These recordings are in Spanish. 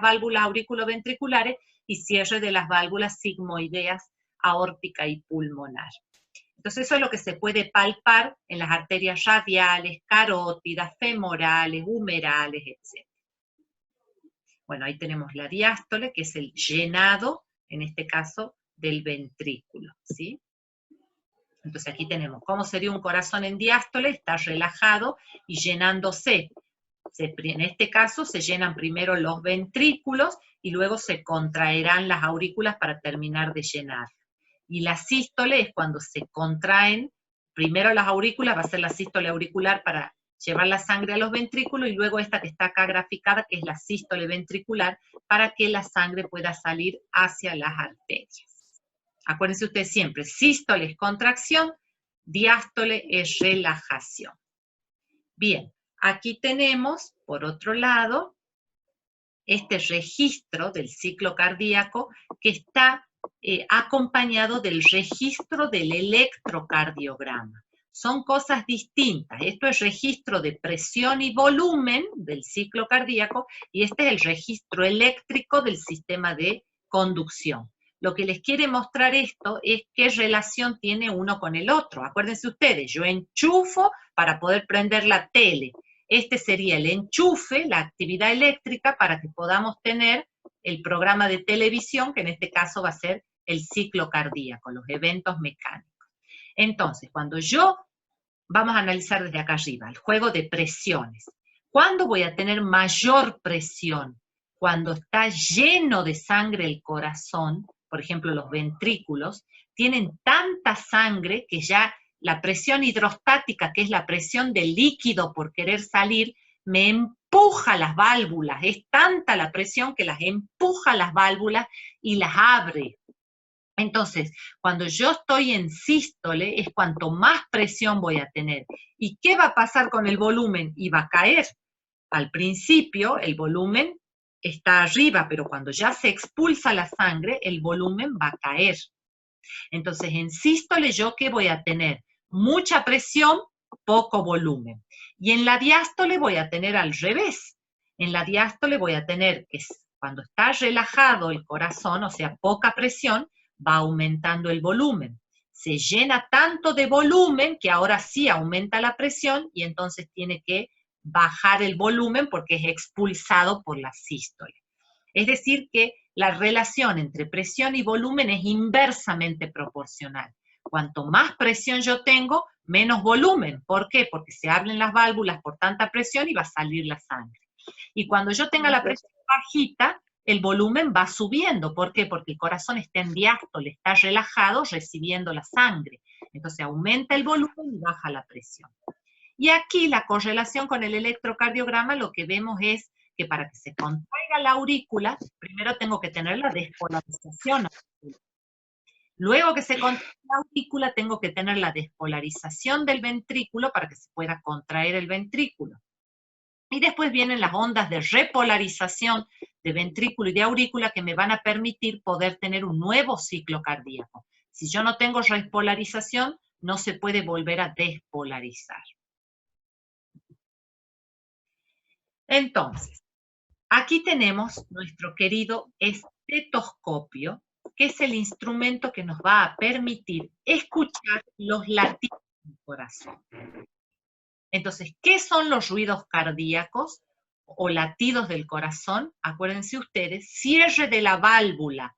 válvulas auriculoventriculares y cierre de las válvulas sigmoideas, aórtica y pulmonar. Entonces eso es lo que se puede palpar en las arterias radiales, carótidas, femorales, humerales, etc. Bueno, ahí tenemos la diástole, que es el llenado, en este caso, del ventrículo, ¿sí? Entonces aquí tenemos cómo sería un corazón en diástole, está relajado y llenándose. En este caso se llenan primero los ventrículos y luego se contraerán las aurículas para terminar de llenar. Y la sístole es cuando se contraen, primero las aurículas, va a ser la sístole auricular para llevar la sangre a los ventrículos, y luego esta que está acá graficada, que es la sístole ventricular, para que la sangre pueda salir hacia las arterias. Acuérdense ustedes siempre, sístole es contracción, diástole es relajación. Bien, aquí tenemos, por otro lado, este registro del ciclo cardíaco que está acompañado del registro del electrocardiograma. Son cosas distintas. Esto es registro de presión y volumen del ciclo cardíaco, y este es el registro eléctrico del sistema de conducción. Lo que les quiere mostrar esto es qué relación tiene uno con el otro. Acuérdense ustedes, yo enchufo para poder prender la tele. Este sería el enchufe, la actividad eléctrica, para que podamos tener el programa de televisión, que en este caso va a ser el ciclo cardíaco, los eventos mecánicos. Entonces, vamos a analizar desde acá arriba, el juego de presiones. ¿Cuándo voy a tener mayor presión? Cuando está lleno de sangre el corazón, por ejemplo los ventrículos, tienen tanta sangre que ya la presión hidrostática, que es la presión del líquido por querer salir, me empuja las válvulas. Es tanta la presión que las empuja las válvulas y las abre. Entonces, cuando yo estoy en sístole, es cuanto más presión voy a tener. ¿Y qué va a pasar con el volumen? Y va a caer. Al principio, el volumen está arriba, pero cuando ya se expulsa la sangre, el volumen va a caer. Entonces, en sístole, ¿yo qué voy a tener? Mucha presión, poco volumen. Y en la diástole voy a tener al revés. En la diástole voy a tener que cuando está relajado el corazón, o sea, poca presión, va aumentando el volumen. Se llena tanto de volumen que ahora sí aumenta la presión y entonces tiene que bajar el volumen porque es expulsado por la sístole. Es decir que la relación entre presión y volumen es inversamente proporcional. Cuanto más presión yo tengo, menos volumen. ¿Por qué? Porque se abren las válvulas por tanta presión y va a salir la sangre. Y cuando yo tenga la presión bajita, el volumen va subiendo. ¿Por qué? Porque el corazón está en diástole, está relajado recibiendo la sangre. Entonces aumenta el volumen y baja la presión. Y aquí la correlación con el electrocardiograma, lo que vemos es que para que se contraiga la aurícula, primero tengo que tener la despolarización. Luego que se contraiga la aurícula, tengo que tener la despolarización del ventrículo para que se pueda contraer el ventrículo. Y después vienen las ondas de repolarización de ventrículo y de aurícula que me van a permitir poder tener un nuevo ciclo cardíaco. Si yo no tengo repolarización, no se puede volver a despolarizar. Entonces, aquí tenemos nuestro querido estetoscopio, que es el instrumento que nos va a permitir escuchar los latidos del corazón. Entonces, ¿qué son los ruidos cardíacos o latidos del corazón? Acuérdense ustedes, cierre de la válvula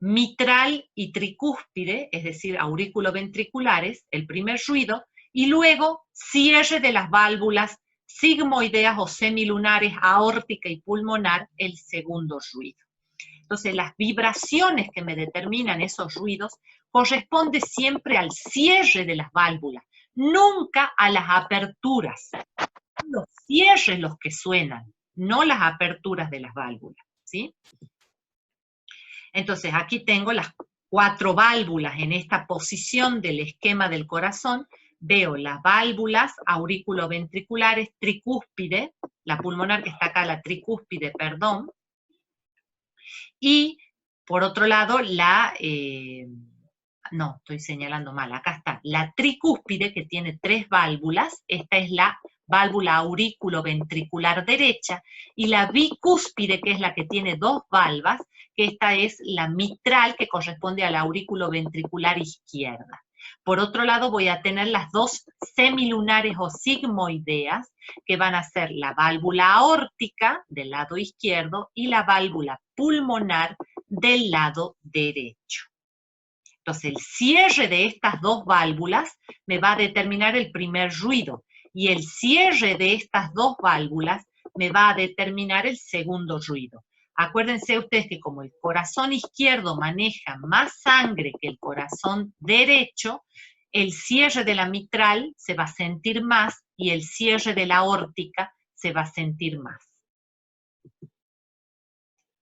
mitral y tricúspide, es decir, auriculoventriculares, el primer ruido, y luego cierre de las válvulas sigmoideas o semilunares, aórtica y pulmonar, el segundo ruido. Entonces, las vibraciones que me determinan esos ruidos corresponden siempre al cierre de las válvulas, nunca a las aperturas. Son los cierres los que suenan, no las aperturas de las válvulas, ¿sí? Entonces, aquí tengo las 4 válvulas en esta posición del esquema del corazón. Veo las válvulas auriculoventriculares, tricúspide, la pulmonar que está acá, la tricúspide, perdón. Y, por otro lado, estoy señalando mal, acá está, la tricúspide que tiene 3 válvulas, esta es la válvula aurículo-ventricular derecha, y la bicúspide, que es la que tiene dos valvas, que esta es la mitral, que corresponde a la aurículo-ventricular izquierda. Por otro lado, voy a tener las dos semilunares o sigmoideas, que van a ser la válvula aórtica del lado izquierdo y la válvula pulmonar del lado derecho. Entonces, el cierre de estas dos válvulas me va a determinar el primer ruido, y el cierre de estas dos válvulas me va a determinar el segundo ruido. Acuérdense ustedes que como el corazón izquierdo maneja más sangre que el corazón derecho, el cierre de la mitral se va a sentir más y el cierre de la aórtica se va a sentir más.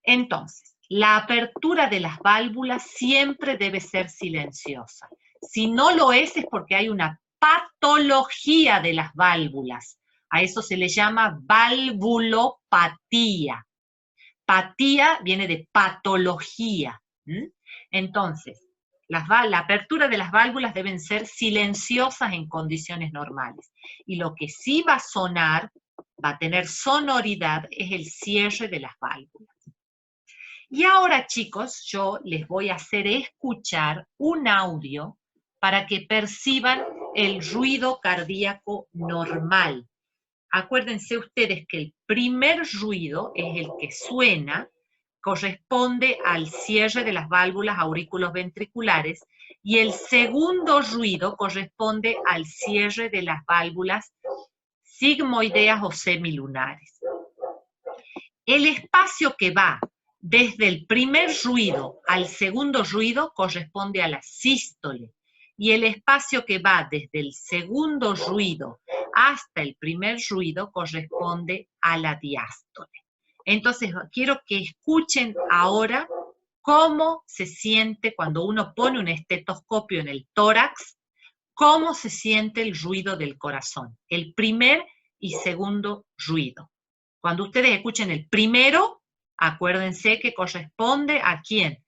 Entonces, la apertura de las válvulas siempre debe ser silenciosa. Si no lo es porque hay una patología de las válvulas. A eso se le llama valvulopatía. Patía viene de patología. Entonces, la apertura de las válvulas deben ser silenciosas en condiciones normales. Y lo que sí va a sonar, va a tener sonoridad, es el cierre de las válvulas. Y ahora, chicos, yo les voy a hacer escuchar un audio para que perciban el ruido cardíaco normal. Acuérdense ustedes que el primer ruido es el que suena, corresponde al cierre de las válvulas aurículos ventriculares, y el segundo ruido corresponde al cierre de las válvulas sigmoideas o semilunares. El espacio que va desde el primer ruido al segundo ruido corresponde a la sístole, y el espacio que va desde el segundo ruido hasta el primer ruido corresponde a la diástole. Entonces, quiero que escuchen ahora cómo se siente cuando uno pone un estetoscopio en el tórax, cómo se siente el ruido del corazón, el primer y segundo ruido. Cuando ustedes escuchen el primero, acuérdense que corresponde ¿a quién?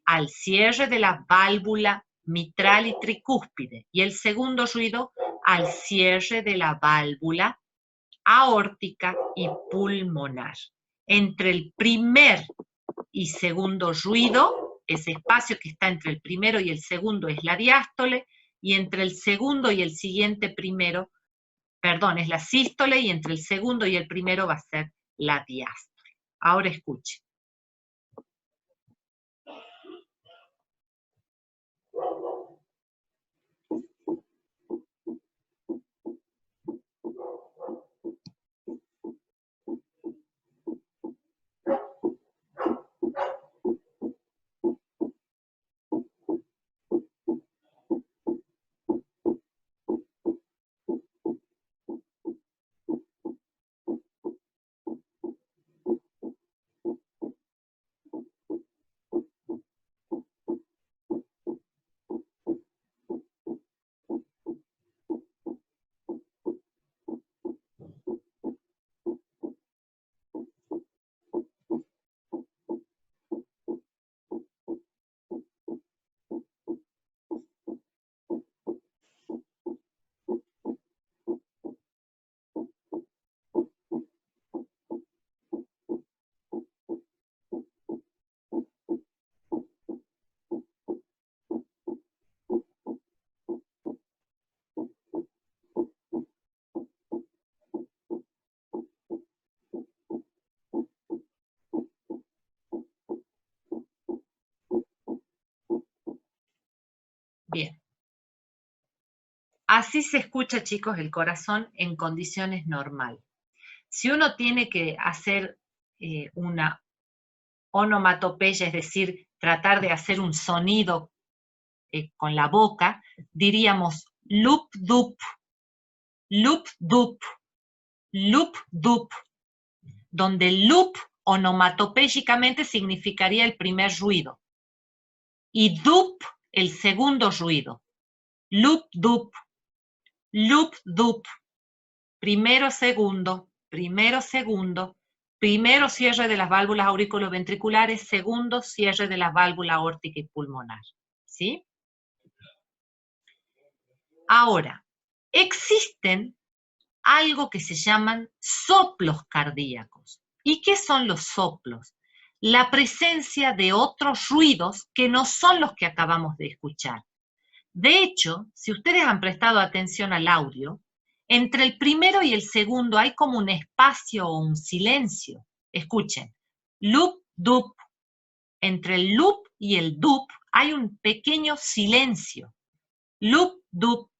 Al cierre de la válvula mitral y tricúspide, y el segundo ruido al cierre de la válvula aórtica y pulmonar. Entre el primer y segundo ruido, ese espacio que está entre el primero y el segundo es la diástole, y entre el segundo y el siguiente primero, perdón, es la sístole, y entre el segundo y el primero va a ser la diástole. Ahora escuchen. Bien. Así se escucha, chicos, el corazón en condiciones normales. Si uno tiene que hacer una onomatopeya, es decir, tratar de hacer un sonido con la boca, diríamos lup dup, lup dup, lup dup, donde loop onomatopéyicamente significaría el primer ruido, y dup el segundo ruido. Loop dup, loop dup, primero segundo, primero segundo, primero cierre de las válvulas auriculoventriculares, segundo cierre de las válvulas aórtica y pulmonar. ¿Sí? Ahora, existen algo que se llaman soplos cardíacos. ¿Y qué son los soplos? La presencia de otros ruidos que no son los que acabamos de escuchar. De hecho, si ustedes han prestado atención al audio, entre el primero y el segundo hay como un espacio o un silencio. Escuchen, loop, dup. Entre el loop y el dup hay un pequeño silencio. Loop, dup,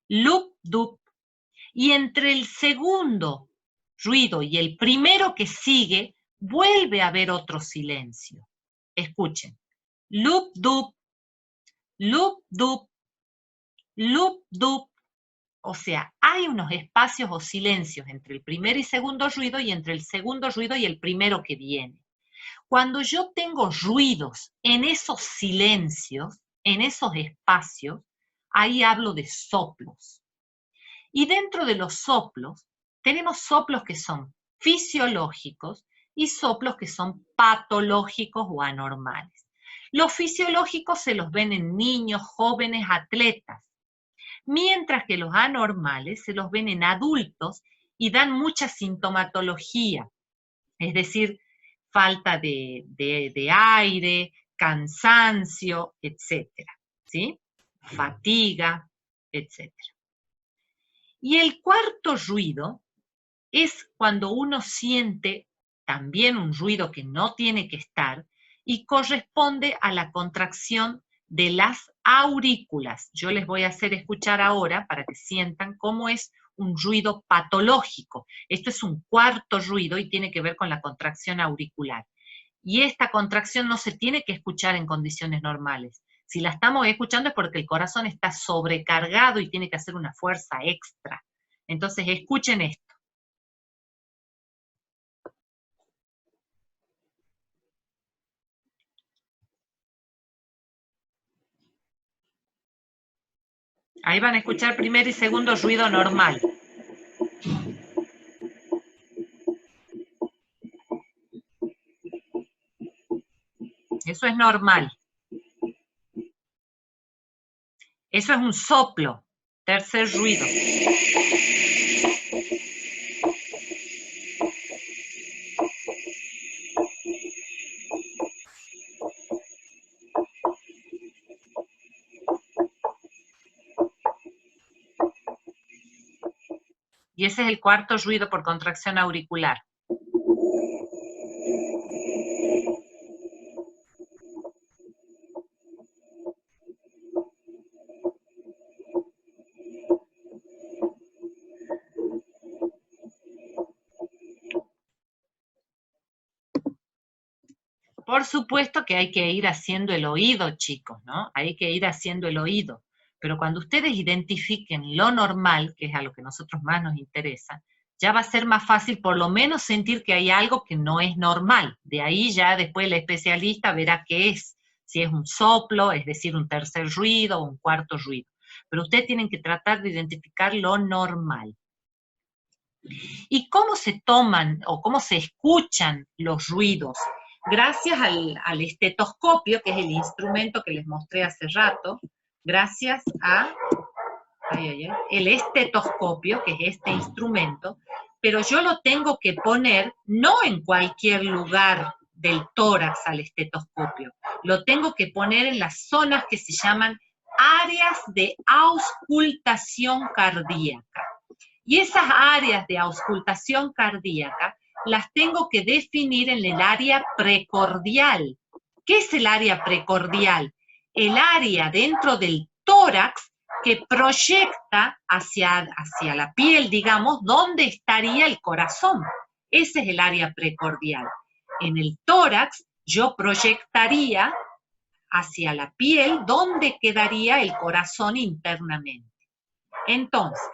loop, dup. Y entre el segundo ruido y el primero que sigue, vuelve a haber otro silencio. Escuchen, loop, dup, loop, dup, loop, dup. O sea, hay unos espacios o silencios entre el primer y segundo ruido y entre el segundo ruido y el primero que viene. Cuando yo tengo ruidos en esos silencios, en esos espacios, ahí hablo de soplos. Y dentro de los soplos, tenemos soplos que son fisiológicos y soplos que son patológicos o anormales. Los fisiológicos se los ven en niños, jóvenes, atletas, mientras que los anormales se los ven en adultos y dan mucha sintomatología, es decir, falta de aire, cansancio, etcétera, ¿sí? Fatiga, etcétera. Y el cuarto ruido es cuando uno siente también un ruido que no tiene que estar y corresponde a la contracción de las aurículas. Yo les voy a hacer escuchar ahora para que sientan cómo es un ruido patológico. Esto es un cuarto ruido y tiene que ver con la contracción auricular. Y esta contracción no se tiene que escuchar en condiciones normales. Si la estamos escuchando es porque el corazón está sobrecargado y tiene que hacer una fuerza extra. Entonces, escuchen esto. Ahí van a escuchar primer y segundo ruido normal. Eso es normal. Eso es un soplo. Tercer ruido. Y ese es el cuarto ruido por contracción auricular. Por supuesto que hay que ir haciendo el oído, chicos, ¿no? Hay que ir haciendo el oído. Pero cuando ustedes identifiquen lo normal, que es a lo que a nosotros más nos interesa, ya va a ser más fácil por lo menos sentir que hay algo que no es normal. De ahí ya después el especialista verá qué es. Si es un soplo, es decir, un tercer ruido o un cuarto ruido. Pero ustedes tienen que tratar de identificar lo normal. ¿Y cómo se toman o cómo se escuchan los ruidos? Gracias al estetoscopio, que es el instrumento que les mostré hace rato, gracias a el estetoscopio, que es este instrumento, pero yo lo tengo que poner no en cualquier lugar del tórax al estetoscopio, lo tengo que poner en las zonas que se llaman áreas de auscultación cardíaca. Y esas áreas de auscultación cardíaca las tengo que definir en el área precordial. ¿Qué es el área precordial? El área dentro del tórax que proyecta hacia la piel, digamos, donde estaría el corazón. Ese es el área precordial. En el tórax yo proyectaría hacia la piel donde quedaría el corazón internamente. Entonces,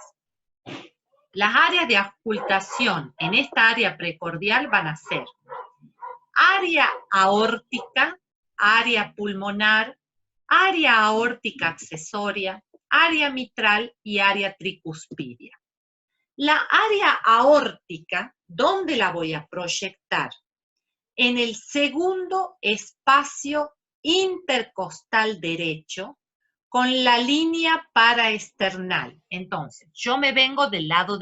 las áreas de auscultación en esta área precordial van a ser área aórtica, área pulmonar, área aórtica accesoria, área mitral y área tricuspidia. La área aórtica, ¿dónde la voy a proyectar? En el segundo espacio intercostal derecho, con la línea paraesternal. Entonces, yo me vengo del lado